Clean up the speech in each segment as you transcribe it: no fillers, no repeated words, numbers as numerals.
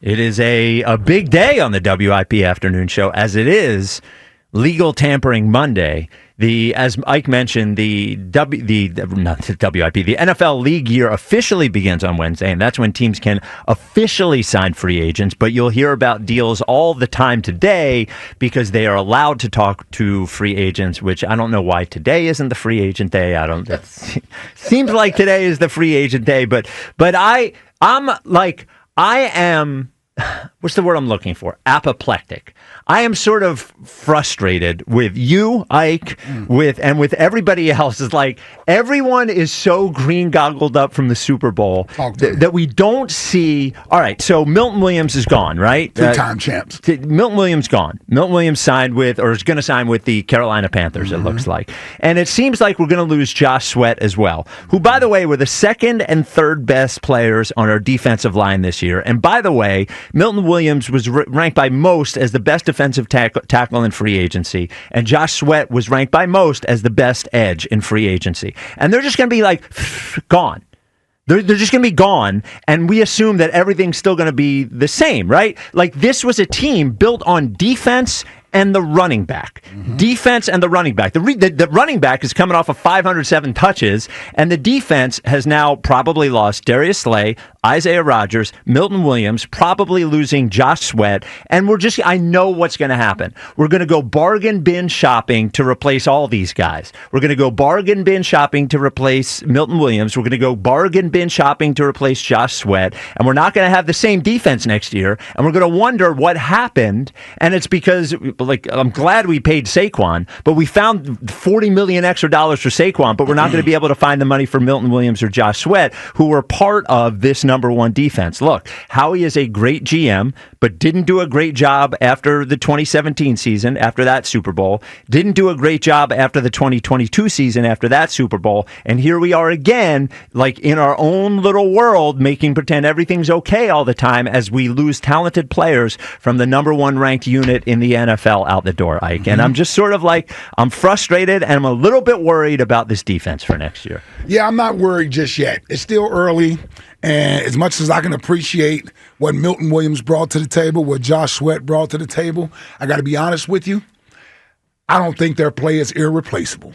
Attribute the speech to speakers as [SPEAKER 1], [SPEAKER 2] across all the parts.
[SPEAKER 1] It is a big day on the WIP afternoon show, as it is Legal Tampering Monday. As Ike mentioned, the NFL league year officially begins on Wednesday, and that's when teams can officially sign free agents. But you'll hear about deals all the time today because they are allowed to talk to free agents, which I don't know why today isn't the free agent day. It seems like today is the free agent day, but I am, what's the word I'm looking for? Apoplectic. I am sort of frustrated with you, Ike, with everybody else. It's like everyone is so green goggled up from the Super Bowl that we don't see. All right, so Milton Williams is gone, right?
[SPEAKER 2] Two-time champs.
[SPEAKER 1] Milton Williams gone. Milton Williams signed with, or is going to sign with the Carolina Panthers, it looks like. And it seems like we're going to lose Josh Sweat as well, who, by the way, were the second and third best players on our defensive line this year. And by the way, Milton Williams was ranked by most as the best defensive tackle in free agency, and Josh Sweat was ranked by most as the best edge in free agency. And they're just going to be like gone. They're just going to be gone, and we assume that everything's still going to be the same, right? Like, this was a team built on defense and the running back. Defense and the running back. The running back is coming off of 507 touches, and the defense has now probably lost Darius Slay, Isaiah Rodgers, Milton Williams, probably losing Josh Sweat, and I know what's going to happen. We're going to go bargain bin shopping to replace all these guys. We're going to go bargain bin shopping to replace Milton Williams. We're going to go bargain bin shopping to replace Josh Sweat, and we're not going to have the same defense next year, and we're going to wonder what happened, and it's because, like, I'm glad we paid Saquon, but we found $40 million extra dollars for Saquon, but we're not going to be able to find the money for Milton Williams or Josh Sweat, who were part of this number one defense. Look, Howie is a great GM, but didn't do a great job after the 2017 season, after that Super Bowl. Didn't do a great job after the 2022 season, after that Super Bowl. And here we are again, like in our own little world, making pretend everything's okay all the time as we lose talented players from the number one ranked unit in the NFL out the door, Ike. And I'm just sort of like, I'm frustrated and I'm a little bit worried about this defense for next year.
[SPEAKER 2] Yeah, I'm not worried just yet. It's still early. And as much as I can appreciate what Milton Williams brought to the table, what Josh Sweat brought to the table, I got to be honest with you, I don't think their play is irreplaceable.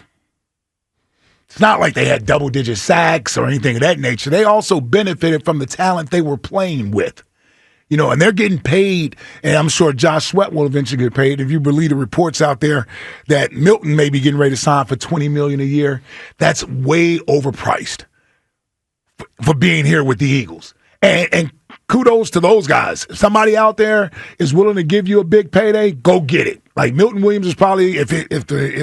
[SPEAKER 2] It's not like they had double-digit sacks or anything of that nature. They also benefited from the talent they were playing with. You know, and they're getting paid, and I'm sure Josh Sweat will eventually get paid. If you believe the reports out there that Milton may be getting ready to sign for $20 million a year, that's way overpriced for being here with the Eagles. And kudos to those guys. If somebody out there is willing to give you a big payday, go get it. Like Milton Williams is probably, if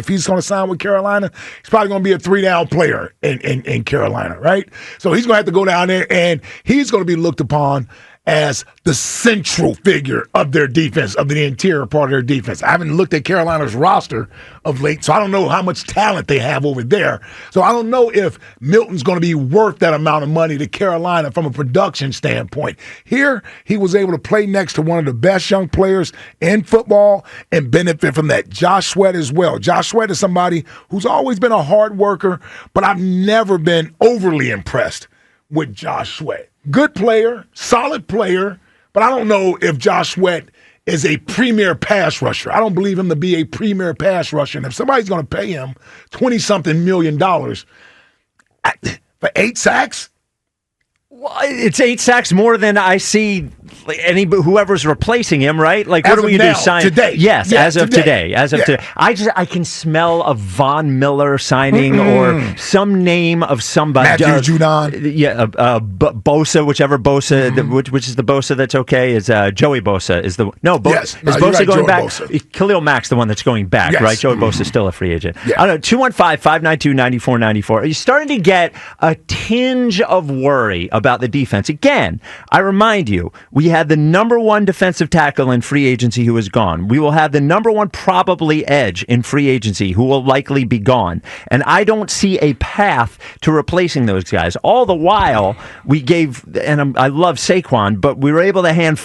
[SPEAKER 2] he's going to sign with Carolina, he's probably going to be a 3-down player in Carolina, right? So he's going to have to go down there, and he's going to be looked upon as the central figure of their defense, of the interior part of their defense. I haven't looked at Carolina's roster of late, so I don't know how much talent they have over there. So I don't know if Milton's going to be worth that amount of money to Carolina from a production standpoint. Here, he was able to play next to one of the best young players in football and benefit from that. Josh Sweat as well. Josh Sweat is somebody who's always been a hard worker, but I've never been overly impressed with Josh Sweat. Good player, solid player, but I don't know if Josh Sweat is a premier pass rusher. I don't believe him to be a premier pass rusher. And if somebody's going to pay him $20-something million for 8 sacks,
[SPEAKER 1] well, it's 8 sacks more than I see whoever's replacing him, right? Like, what are we going to do? Sign
[SPEAKER 2] today?
[SPEAKER 1] Yes, as of today. Today. I can smell a Von Miller signing or some name of somebody.
[SPEAKER 2] Matthew Judon.
[SPEAKER 1] Yeah, Bosa, whichever Bosa, which is the Bosa that's okay, is Joey Bosa. Is Bosa going back? Bosa. Khalil Mack's the one that's going back, right? Joey Bosa's still a free agent. Yeah. I don't know, 215-592-9494. Are you starting to get a tinge of worry about the defense? Again, I remind you, we had the number one defensive tackle in free agency who is gone. We will have the number one probably edge in free agency who will likely be gone. And I don't see a path to replacing those guys. All the while, we gave, and I love Saquon, but we were able to hand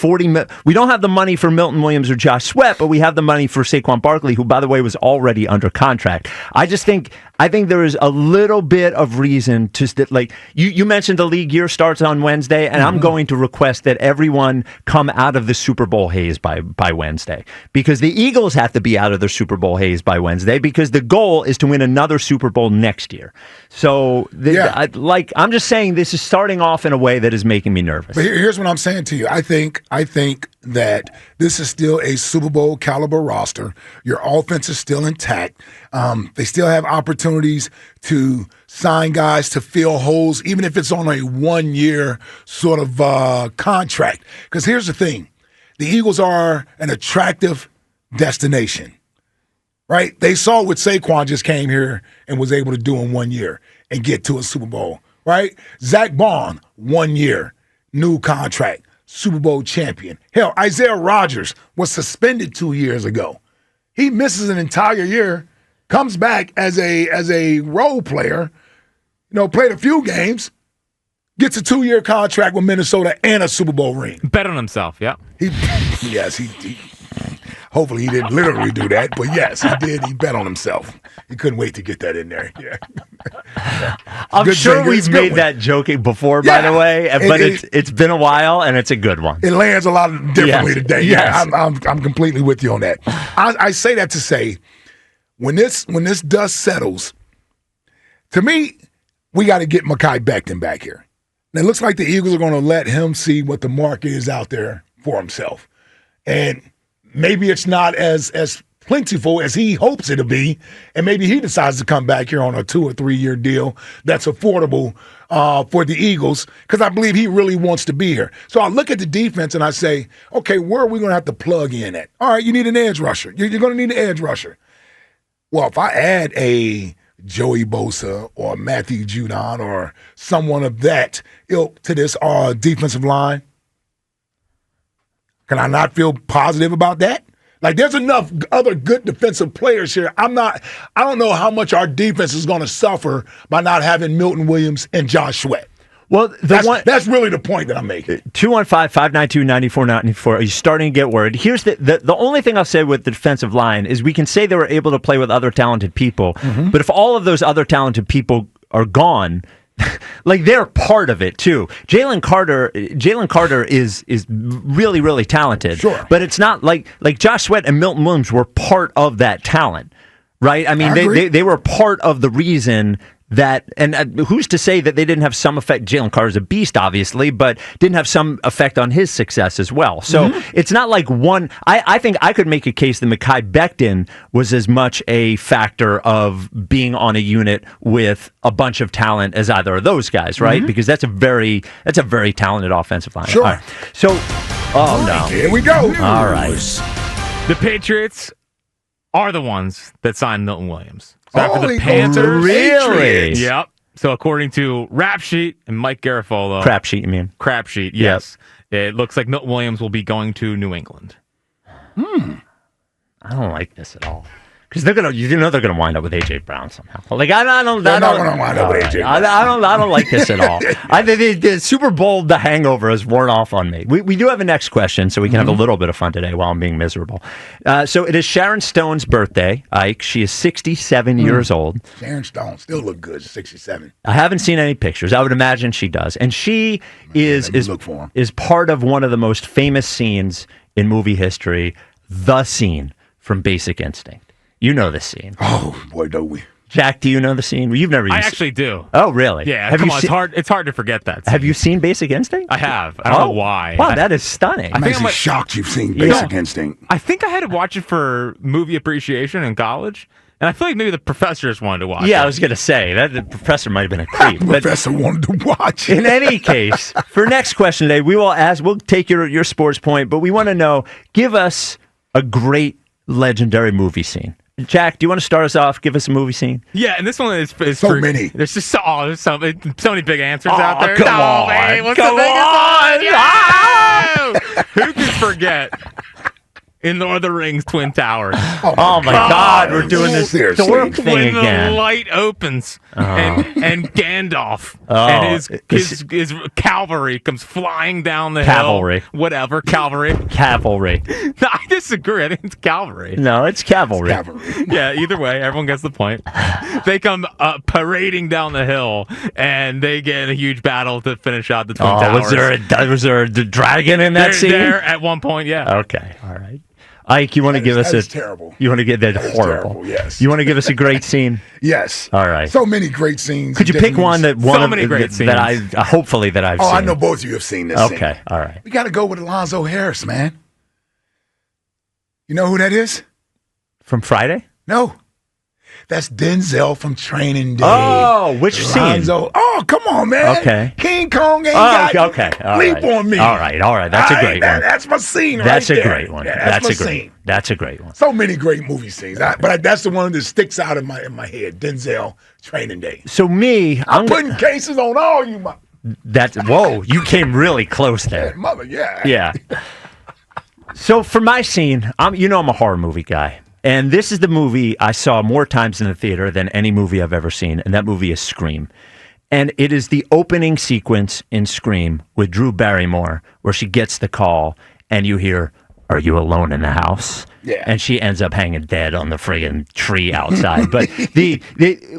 [SPEAKER 1] we don't have the money for Milton Williams or Josh Sweat, but we have the money for Saquon Barkley, who, by the way, was already under contract. I just think I think there is a little bit of reason to like you mentioned the league year starts on Wednesday, and I'm going to request that everyone come out of the Super Bowl haze by Wednesday, because the Eagles have to be out of their Super Bowl haze by Wednesday, because the goal is to win another Super Bowl next year. So I'm just saying this is starting off in a way that is making me nervous.
[SPEAKER 2] But here's what I'm saying to you. I think that this is still a Super Bowl caliber roster. Your offense is still intact. They still have opportunities to sign guys to fill holes, even if it's on a 1-year sort of contract. Because here's the thing. The Eagles are an attractive destination, right? They saw what Saquon just came here and was able to do in 1 year and get to a Super Bowl, right? Zach Bond, 1 year, new contract, Super Bowl champion. Hell, Isaiah Rodgers was suspended 2 years ago. He misses an entire year, comes back as a role player, played a few games, gets a 2-year contract with Minnesota and a Super Bowl ring.
[SPEAKER 3] Bet on himself, yeah.
[SPEAKER 2] He hopefully he didn't literally do that, but yes, he did. He bet on himself. He couldn't wait to get that in there. Yeah.
[SPEAKER 1] I'm sure we've made that joke before, by the way, but it's been a while, and it's a good one.
[SPEAKER 2] It lands a lot differently today.
[SPEAKER 1] Yes.
[SPEAKER 2] Yeah, I'm completely with you on that. I say that to say, when this dust settles, to me, we got to get Mekhi Becton back here. And it looks like the Eagles are going to let him see what the market is out there for himself. And maybe it's not as plentiful as he hopes it'll be, and maybe he decides to come back here on a 2 or 3 year deal that's affordable for the Eagles, because I believe he really wants to be here. So I look at the defense and I say, okay, where are we going to have to plug in at? All right, you need an edge rusher. You're going to need an edge rusher. Well, if I add a Joey Bosa or Matthew Judon or someone of that ilk to this defensive line, can I not feel positive about that? Like, there's enough other good defensive players here. I don't know how much our defense is going to suffer by not having Milton Williams and Josh Sweat.
[SPEAKER 1] Well,
[SPEAKER 2] that's really the point that I'm making.
[SPEAKER 1] 215-592-9494. Are you starting to get worried? Here's the only thing I'll say with the defensive line is we can say they were able to play with other talented people, but if all of those other talented people are gone, like, they're part of it too. Jalen Carter is really, really talented.
[SPEAKER 2] Sure.
[SPEAKER 1] But it's not like Josh Sweat and Milton Williams were part of that talent, right? I mean, they were part of the reason that, and who's to say that they didn't have some effect? Jalen Carter's a beast, obviously, but didn't have some effect on his success as well. So it's not like one. I think I could make a case that Mekhi Becton was as much a factor of being on a unit with a bunch of talent as either of those guys, right? Because that's a very talented offensive line.
[SPEAKER 2] Sure.
[SPEAKER 1] Right. So, no,
[SPEAKER 2] here we go.
[SPEAKER 1] All right.
[SPEAKER 3] The Patriots are the ones that signed Milton Williams. So after the Panthers,
[SPEAKER 1] really?
[SPEAKER 3] Yep. So according to Rap Sheet and Mike Garafolo,
[SPEAKER 1] Crap sheet, you mean?
[SPEAKER 3] Crap Sheet, yes. Yep. It looks like Milton Williams will be going to New England.
[SPEAKER 1] I don't like this at all. Because they're gonna wind up with A.J. Brown somehow. Like, they're not gonna
[SPEAKER 2] wind up with A.J. Brown.
[SPEAKER 1] I don't like this at all. The Super Bowl, the hangover has worn off on me. We do have a next question, so we can have a little bit of fun today while I'm being miserable. So it is Sharon Stone's birthday. Ike, she is 67 years old.
[SPEAKER 2] Sharon Stone still look good, 67.
[SPEAKER 1] I haven't seen any pictures. I would imagine she does, and she is part of one of the most famous scenes in movie history, the scene from Basic Instinct. You know the scene.
[SPEAKER 2] Oh, boy, don't we.
[SPEAKER 1] Jack, do you know the scene? You've never.
[SPEAKER 3] I actually do.
[SPEAKER 1] Oh, really?
[SPEAKER 3] Yeah. It's hard to forget that scene.
[SPEAKER 1] Have you seen Basic Instinct?
[SPEAKER 3] I have. I don't know why.
[SPEAKER 1] Wow, that is stunning.
[SPEAKER 2] I'm actually shocked you've seen Basic Instinct.
[SPEAKER 3] I think I had to watch it for movie appreciation in college, and I feel like maybe the professors wanted to watch it.
[SPEAKER 1] Yeah, I was going to say, that the professor might have been a creep.
[SPEAKER 2] The professor wanted to watch it.
[SPEAKER 1] In any case, for next question today, we'll take your sports point, but we want to know, give us a great legendary movie scene. Jack, do you want to start us off? Give us a movie scene.
[SPEAKER 3] Yeah, and this one is
[SPEAKER 2] so many.
[SPEAKER 3] There's just so many big answers out there.
[SPEAKER 1] Come on,
[SPEAKER 3] man, what's
[SPEAKER 1] come
[SPEAKER 3] the biggest
[SPEAKER 1] on.
[SPEAKER 3] one? Yeah! Who can forget in Lord of the Rings Twin Towers?
[SPEAKER 1] Oh my God, we're doing this dork thing
[SPEAKER 3] when
[SPEAKER 1] again.
[SPEAKER 3] The light opens and Gandalf and his cavalry comes flying down the hill.
[SPEAKER 1] Cavalry.
[SPEAKER 3] Whatever, cavalry.
[SPEAKER 1] Cavalry.
[SPEAKER 3] I disagree. I think it's cavalry.
[SPEAKER 1] No, it's cavalry.
[SPEAKER 3] Yeah, either way, everyone gets the point. They come parading down the hill, and they get in a huge battle to finish out the Twin Towers.
[SPEAKER 1] Was there a dragon in that scene?
[SPEAKER 3] There at one point, yeah.
[SPEAKER 1] Okay, all right. Ike, you want to give us
[SPEAKER 2] terrible.
[SPEAKER 1] You want to get that horrible?
[SPEAKER 2] Terrible, yes.
[SPEAKER 1] You want to give us a great scene?
[SPEAKER 2] Yes.
[SPEAKER 1] All right.
[SPEAKER 2] So many great scenes.
[SPEAKER 1] Could you pick one that
[SPEAKER 3] scenes.
[SPEAKER 1] hopefully that I've seen?
[SPEAKER 2] Oh, I know both of you have seen this.
[SPEAKER 1] Okay,
[SPEAKER 2] scene.
[SPEAKER 1] all right.
[SPEAKER 2] We got to go with Alonzo Harris, man. You know who that is?
[SPEAKER 1] From Friday?
[SPEAKER 2] No. That's Denzel from Training Day.
[SPEAKER 1] Oh, which
[SPEAKER 2] Alonzo.
[SPEAKER 1] scene?
[SPEAKER 2] Oh, come on, man.
[SPEAKER 1] Okay.
[SPEAKER 2] King Kong ain't got
[SPEAKER 1] okay. All
[SPEAKER 2] leap
[SPEAKER 1] right.
[SPEAKER 2] on me.
[SPEAKER 1] All right. That's a great one.
[SPEAKER 2] That's my scene
[SPEAKER 1] That's
[SPEAKER 2] right
[SPEAKER 1] a
[SPEAKER 2] there.
[SPEAKER 1] great one.
[SPEAKER 2] Yeah,
[SPEAKER 1] That's
[SPEAKER 2] my
[SPEAKER 1] a great
[SPEAKER 2] scene.
[SPEAKER 1] That's a great one.
[SPEAKER 2] So many great movie scenes. But that's the one that sticks out in my head. Denzel, Training Day.
[SPEAKER 1] So me,
[SPEAKER 2] I'm putting cases on all you
[SPEAKER 1] whoa, you came really close there.
[SPEAKER 2] mother, yeah.
[SPEAKER 1] Yeah. So for my scene, I'm a horror movie guy. And this is the movie I saw more times in the theater than any movie I've ever seen, and that movie is Scream. And it is the opening sequence in Scream with Drew Barrymore, where she gets the call, and you hear, "Are you alone in the house?"
[SPEAKER 2] Yeah.
[SPEAKER 1] And she ends up hanging dead on the friggin' tree outside. But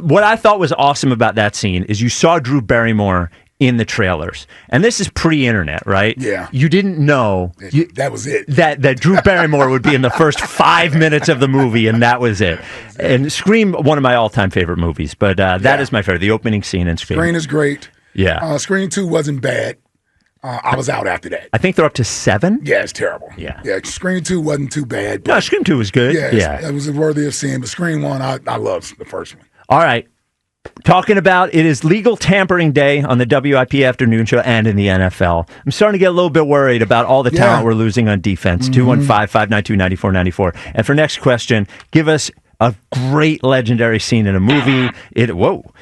[SPEAKER 1] what I thought was awesome about that scene is you saw Drew Barrymore in the trailers. And this is pre-internet, right?
[SPEAKER 2] Yeah.
[SPEAKER 1] You didn't know
[SPEAKER 2] that was it.
[SPEAKER 1] That Drew Barrymore would be in the first 5 minutes of the movie, and that was it. And Scream, one of my all-time favorite movies, but that is my favorite, the opening scene in Scream.
[SPEAKER 2] Scream is great.
[SPEAKER 1] Yeah.
[SPEAKER 2] Scream 2 wasn't bad. I was out after that.
[SPEAKER 1] I think they're up to 7.
[SPEAKER 2] Yeah, it's terrible.
[SPEAKER 1] Yeah.
[SPEAKER 2] Yeah, Scream 2 wasn't too bad.
[SPEAKER 1] No, Scream 2 was good.
[SPEAKER 2] Yeah. It was worthy of seeing, but Scream 1, I loved the first one.
[SPEAKER 1] All right. Talking about it is legal tampering day on the WIP afternoon show and in the NFL. I'm starting to get a little bit worried about all the talent we're losing on defense. 215-592-9494. And for next question, give us a great legendary scene in a movie.